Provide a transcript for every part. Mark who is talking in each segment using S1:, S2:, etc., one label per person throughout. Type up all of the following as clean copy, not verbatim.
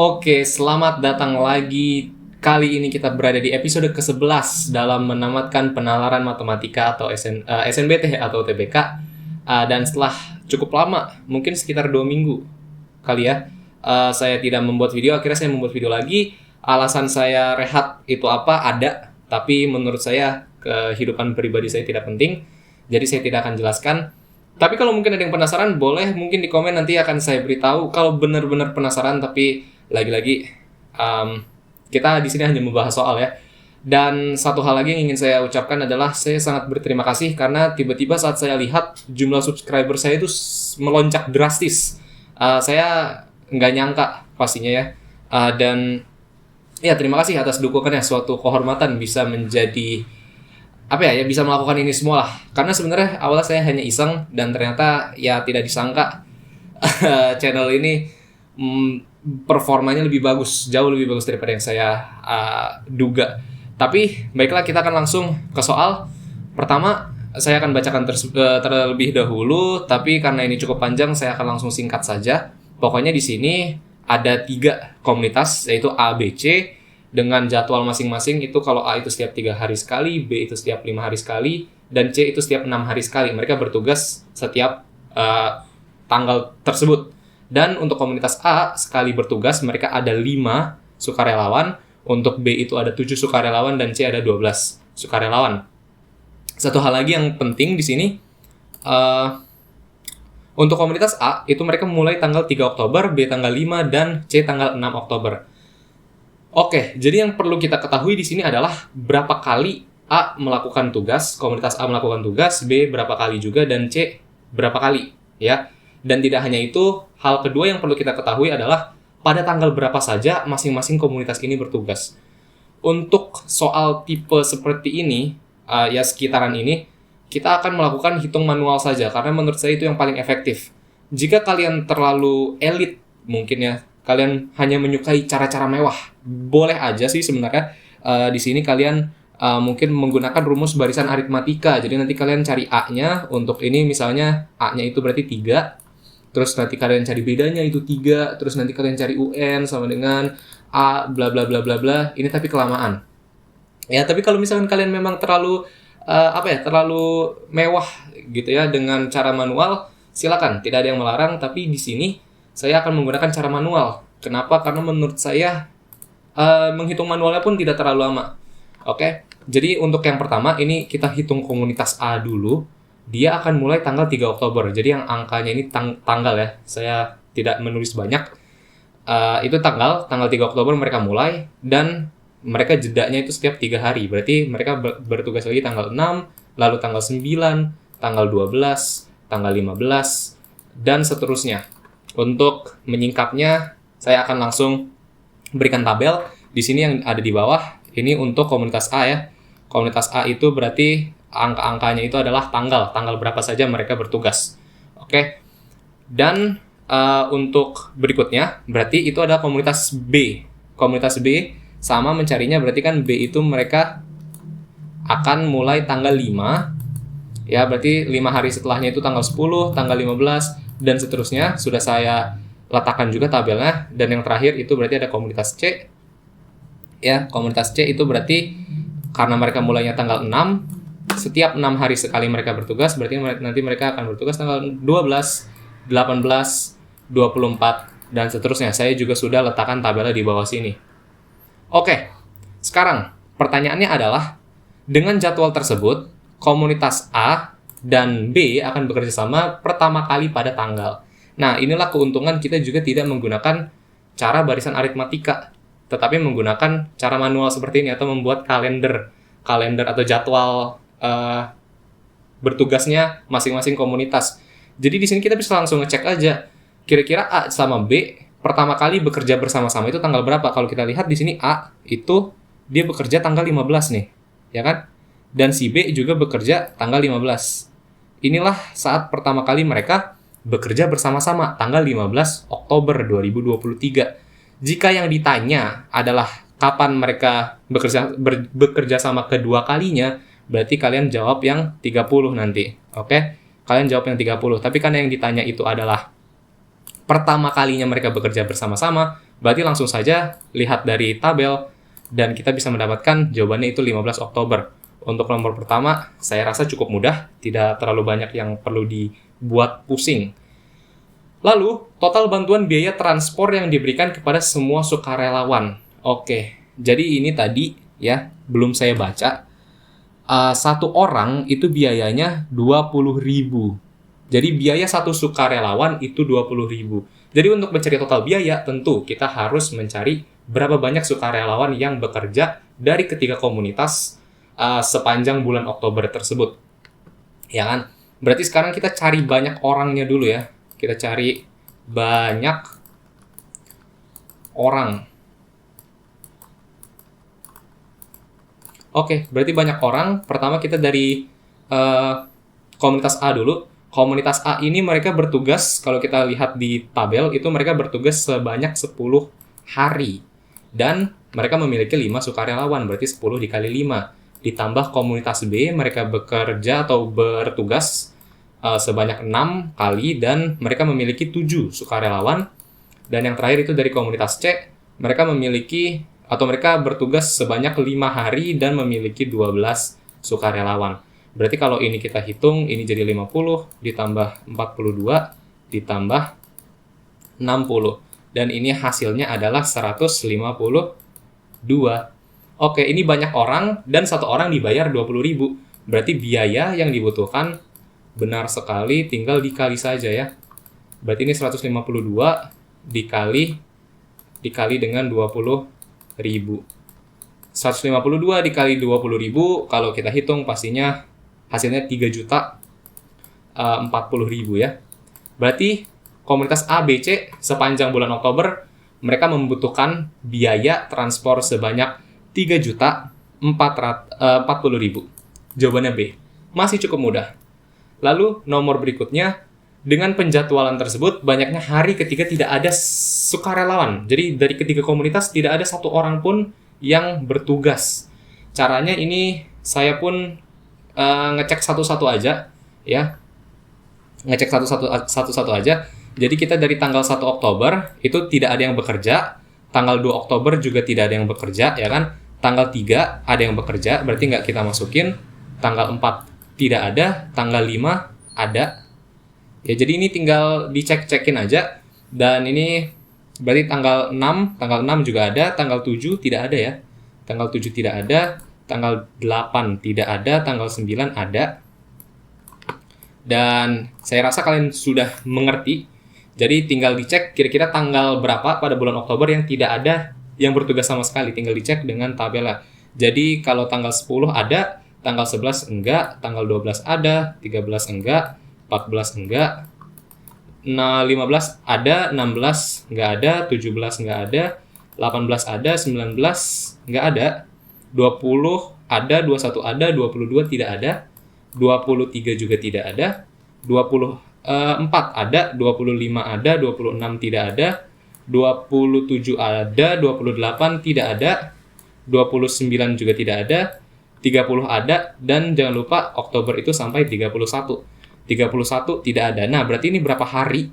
S1: Oke, selamat datang lagi. Kali ini kita berada di episode ke-11 dalam menamatkan penalaran matematika atau SNBT atau UTBK. Dan setelah cukup lama, mungkin sekitar 2 minggu kali ya, saya tidak membuat video, akhirnya saya membuat video lagi. Alasan saya rehat itu apa? Ada, tapi menurut saya kehidupan pribadi saya tidak penting, jadi saya tidak akan jelaskan. Tapi kalau mungkin ada yang penasaran, boleh mungkin di komen, nanti akan saya beritahu. Kalau benar-benar penasaran, tapi lagi-lagi kita di sini hanya membahas soal ya. Dan satu hal lagi yang ingin saya ucapkan adalah saya sangat berterima kasih karena tiba-tiba saat saya lihat jumlah subscriber saya itu melonjak drastis. Saya nggak nyangka pastinya ya. Dan ya terima kasih atas dukungannya, suatu kehormatan bisa menjadi bisa melakukan ini semua lah. Karena sebenarnya awalnya saya hanya iseng dan ternyata ya tidak disangka channel ini performanya lebih bagus, jauh lebih bagus daripada yang saya duga. Tapi baiklah, kita akan langsung ke soal. Pertama, saya akan bacakan terlebih dahulu, tapi karena ini cukup panjang, saya akan langsung singkat saja. Pokoknya di sini ada 3 komunitas, yaitu A, B, C, dengan jadwal masing-masing. Itu kalau A itu setiap 3 hari sekali, B itu setiap 5 hari sekali, dan C itu setiap 6 hari sekali. Mereka bertugas setiap tanggal tersebut. Dan untuk komunitas A, sekali bertugas mereka ada 5 sukarelawan, untuk B itu ada 7 sukarelawan, dan C ada 12 sukarelawan. Satu hal lagi yang penting di sini, untuk komunitas A, itu mereka mulai tanggal 3 Oktober, B tanggal 5, dan C tanggal 6 Oktober. Oke, jadi yang perlu kita ketahui di sini adalah berapa kali A melakukan tugas, komunitas A melakukan tugas, B berapa kali juga, dan C berapa kali, ya. Dan tidak hanya itu, hal kedua yang perlu kita ketahui adalah pada tanggal berapa saja masing-masing komunitas ini bertugas. Untuk soal tipe seperti ini, ya sekitaran ini, kita akan melakukan hitung manual saja, karena menurut saya itu yang paling efektif. Jika kalian terlalu elit, mungkin ya, kalian hanya menyukai cara-cara mewah, boleh aja sih sebenarnya. Di sini kalian mungkin menggunakan rumus barisan aritmatika. Jadi nanti kalian cari A-nya, untuk ini misalnya A-nya itu berarti 3, terus nanti kalian cari bedanya itu 3, terus nanti kalian cari UN sama dengan A bla bla bla bla bla. Ini tapi kelamaan. Ya, tapi kalau misalkan kalian memang terlalu terlalu mewah gitu ya dengan cara manual, silakan, tidak ada yang melarang, tapi di sini saya akan menggunakan cara manual. Kenapa? Karena menurut saya menghitung manualnya pun tidak terlalu lama. Oke, jadi untuk yang pertama ini kita hitung komunitas A dulu. Dia akan mulai tanggal 3 Oktober. Jadi yang angkanya ini tanggal ya. Saya tidak menulis banyak. Itu tanggal 3 Oktober mereka mulai, dan mereka jedanya itu setiap 3 hari. Berarti mereka bertugas lagi tanggal 6, lalu tanggal 9, tanggal 12, tanggal 15, dan seterusnya. Untuk menyingkapnya, saya akan langsung berikan tabel. Di sini yang ada di bawah, ini untuk komunitas A ya. Komunitas A itu berarti angka-angkanya itu adalah tanggal berapa saja mereka bertugas. Oke. Dan untuk berikutnya, berarti itu ada komunitas B. Komunitas B sama mencarinya, berarti kan B itu mereka akan mulai tanggal 5. Ya, berarti 5 hari setelahnya itu tanggal 10, tanggal 15, dan seterusnya. Sudah saya letakkan juga tabelnya. Dan yang terakhir itu berarti ada komunitas C. Ya, komunitas C itu berarti karena mereka mulainya tanggal 6, setiap 6 hari sekali mereka bertugas, berarti nanti mereka akan bertugas tanggal 12, 18, 24, dan seterusnya. Saya juga sudah letakkan tabelnya di bawah sini. Oke, sekarang pertanyaannya adalah, dengan jadwal tersebut, komunitas A dan B akan bekerja sama pertama kali pada tanggal. Nah, inilah keuntungan kita juga tidak menggunakan cara barisan aritmatika, tetapi menggunakan cara manual seperti ini, atau membuat kalender atau jadwal bertugasnya masing-masing komunitas. Jadi di sini kita bisa langsung ngecek aja, kira-kira A sama B pertama kali bekerja bersama-sama itu tanggal berapa. Kalau kita lihat di sini A itu dia bekerja tanggal 15 nih, ya kan? Dan si B juga bekerja tanggal 15. Inilah saat pertama kali mereka bekerja bersama-sama, tanggal 15 Oktober 2023. Jika yang ditanya adalah kapan mereka bekerja sama kedua kalinya, berarti kalian jawab yang 30 nanti. Oke? Kalian jawab yang 30. Tapi karena yang ditanya itu adalah pertama kalinya mereka bekerja bersama-sama, Berarti langsung saja lihat dari tabel dan kita bisa mendapatkan jawabannya itu 15 Oktober. Untuk nomor pertama, saya rasa cukup mudah, tidak terlalu banyak yang perlu dibuat pusing. Lalu, total bantuan biaya transport yang diberikan kepada semua sukarelawan. Oke, jadi ini tadi ya, belum saya baca. Satu orang itu biayanya 20.000. Jadi biaya satu sukarelawan itu 20.000. Jadi untuk mencari total biaya, tentu kita harus mencari berapa banyak sukarelawan yang bekerja dari ketiga komunitas sepanjang bulan Oktober tersebut. Ya kan? Berarti sekarang kita cari banyak orangnya dulu ya. Kita cari banyak orang. Oke, berarti banyak orang. Pertama kita dari komunitas A dulu. Komunitas A ini mereka bertugas, kalau kita lihat di tabel, itu mereka bertugas sebanyak 10 hari. Dan mereka memiliki 5 sukarelawan, berarti 10 dikali 5. Ditambah komunitas B, mereka bekerja atau bertugas sebanyak 6 kali, dan mereka memiliki 7 sukarelawan. Dan yang terakhir itu dari komunitas C, mereka memiliki, atau mereka bertugas sebanyak 5 hari dan memiliki 12 sukarelawan. Berarti kalau ini kita hitung, ini jadi 50, ditambah 42, ditambah 60. Dan ini hasilnya adalah 152. Oke, ini banyak orang, dan satu orang dibayar 20.000. Berarti biaya yang dibutuhkan, benar sekali, tinggal dikali saja ya. Berarti ini 152 dikali dengan 20.000. 152 dikali 20.000, kalau kita hitung pastinya hasilnya 3.040.000 ya. Berarti komunitas A, B, C sepanjang bulan Oktober mereka membutuhkan biaya transport sebanyak 3.040.000. Jawabannya B. Masih cukup mudah. Lalu nomor berikutnya, dengan penjadwalan tersebut banyaknya hari ketika tidak ada sukarelawan. Jadi dari ketiga komunitas tidak ada satu orang pun yang bertugas. Caranya ini saya pun ngecek satu-satu aja ya. Ngecek satu-satu aja. Jadi kita dari tanggal 1 Oktober itu tidak ada yang bekerja, tanggal 2 Oktober juga tidak ada yang bekerja ya kan. Tanggal 3 ada yang bekerja, berarti nggak kita masukin. Tanggal 4 tidak ada, tanggal 5 ada. Ya jadi ini tinggal dicek-cekin aja. Dan ini berarti tanggal 6 juga ada, tanggal 7 tidak ada ya. Tanggal 7 tidak ada. Tanggal 8 tidak ada, tanggal 9 ada. Dan saya rasa kalian sudah mengerti. Jadi tinggal dicek kira-kira tanggal berapa pada bulan Oktober yang tidak ada yang bertugas sama sekali. Tinggal dicek dengan tabelnya. Jadi kalau tanggal 10 ada, tanggal 11 enggak, tanggal 12 ada, 13 enggak, 14 enggak, 15 ada, 16 enggak ada, 17 enggak ada, 18 ada, 19 enggak ada, 20 ada, 21 ada, 22 tidak ada, 23 juga tidak ada, 24 ada, 25 ada, 26 tidak ada, 27 ada, 28 tidak ada, 29 juga tidak ada, 30 ada, dan jangan lupa Oktober itu sampai 31. 31 tidak ada. Nah, berarti ini berapa hari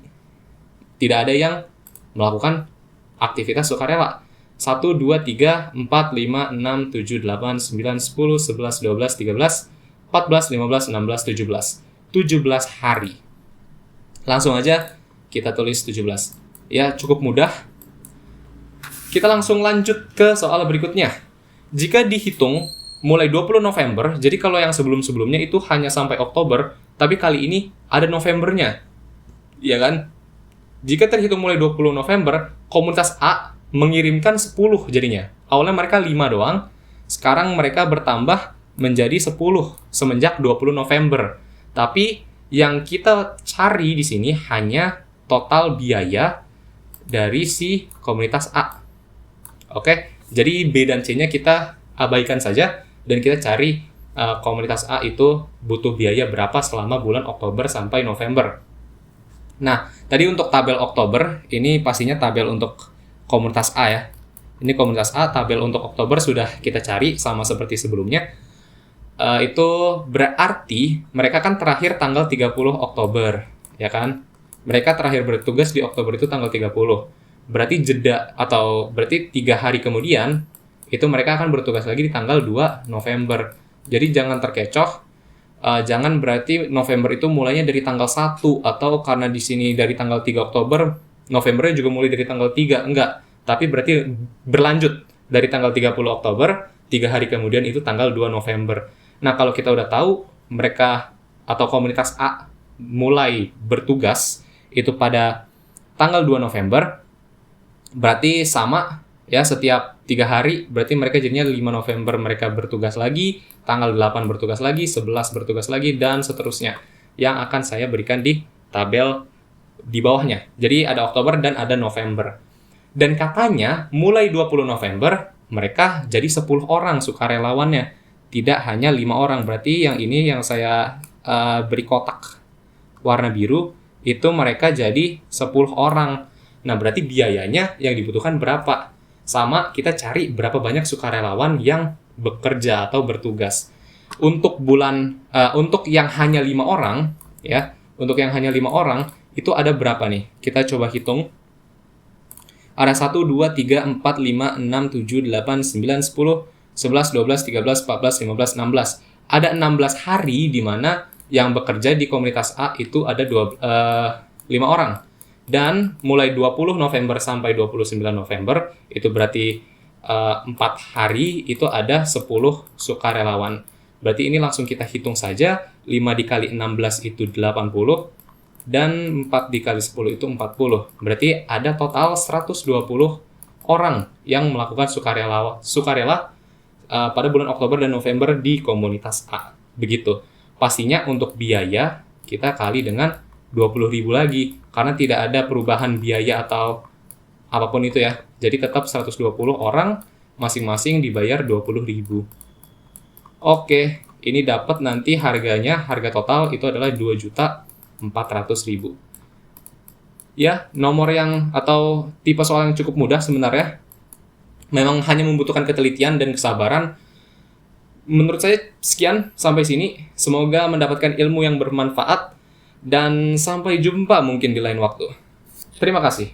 S1: tidak ada yang melakukan aktivitas sukarela? 1, 2, 3, 4, 5, 6, 7, 8, 9, 10, 11, 12, 13, 14, 15, 16, 17. 17 hari. Langsung aja kita tulis 17. Ya, cukup mudah. Kita langsung lanjut ke soal berikutnya. Jika dihitung mulai 20 November, jadi kalau yang sebelum-sebelumnya itu hanya sampai Oktober, tapi kali ini ada Novembernya. Ya kan? Jika terhitung mulai 20 November, komunitas A mengirimkan 10 jadinya. Awalnya mereka 5 doang, sekarang mereka bertambah menjadi 10 semenjak 20 November. Tapi yang kita cari di sini hanya total biaya dari si komunitas A. Oke, jadi B dan C-nya kita abaikan saja dan kita cari komunitas A itu butuh biaya berapa selama bulan Oktober sampai November. Nah, tadi untuk tabel Oktober, ini pastinya tabel untuk komunitas A ya. Ini komunitas A, tabel untuk Oktober sudah kita cari sama seperti sebelumnya. Itu berarti mereka kan terakhir tanggal 30 Oktober, ya kan? Mereka terakhir bertugas di Oktober itu tanggal 30. berarti jeda atau berarti 3 hari kemudian itu mereka akan bertugas lagi di tanggal 2 November. Jadi jangan terkecoh, jangan berarti November itu mulainya dari tanggal 1 atau karena di sini dari tanggal 3 Oktober, Novembernya juga mulai dari tanggal 3, enggak. Tapi berarti berlanjut dari tanggal 30 Oktober, 3 hari kemudian itu tanggal 2 November. Nah, kalau kita udah tahu mereka atau komunitas A mulai bertugas itu pada tanggal 2 November, berarti sama ya, setiap 3 hari berarti mereka jadinya 5 November mereka bertugas lagi, tanggal 8 bertugas lagi, 11 bertugas lagi, dan seterusnya yang akan saya berikan di tabel di bawahnya. Jadi ada Oktober dan ada November. Dan katanya mulai 20 November mereka jadi 10 orang sukarelawannya, tidak hanya 5 orang. Berarti yang ini yang saya beri kotak warna biru itu mereka jadi 10 orang. Nah, berarti biayanya yang dibutuhkan berapa? Sama kita cari berapa banyak sukarelawan yang bekerja atau bertugas. Untuk untuk yang hanya 5 orang, ya, untuk yang hanya 5 orang, itu ada berapa nih? Kita coba hitung. Ada 1, 2, 3, 4, 5, 6, 7, 8, 9, 10, 11, 12, 13, 14, 15, 16. Ada 16 hari di mana yang bekerja di komunitas A itu ada 5 orang. Dan mulai 20 November sampai 29 November, itu berarti 4 hari, itu ada 10 sukarelawan. Berarti ini langsung kita hitung saja, 5 dikali 16 itu 80, dan 4 dikali 10 itu 40. Berarti ada total 120 orang yang melakukan sukarela pada bulan Oktober dan November di komunitas A. Begitu. Pastinya untuk biaya, kita kali dengan 20.000 lagi, karena tidak ada perubahan biaya atau apapun itu ya. Jadi tetap 120 orang, masing-masing dibayar 20.000. Oke, ini dapat nanti harganya, harga total itu adalah 2.400.000. Ya, nomor yang atau tipe soal yang cukup mudah sebenarnya. Memang hanya membutuhkan ketelitian dan kesabaran. Menurut saya sekian sampai sini. Semoga mendapatkan ilmu yang bermanfaat. Dan sampai jumpa mungkin di lain waktu. Terima kasih.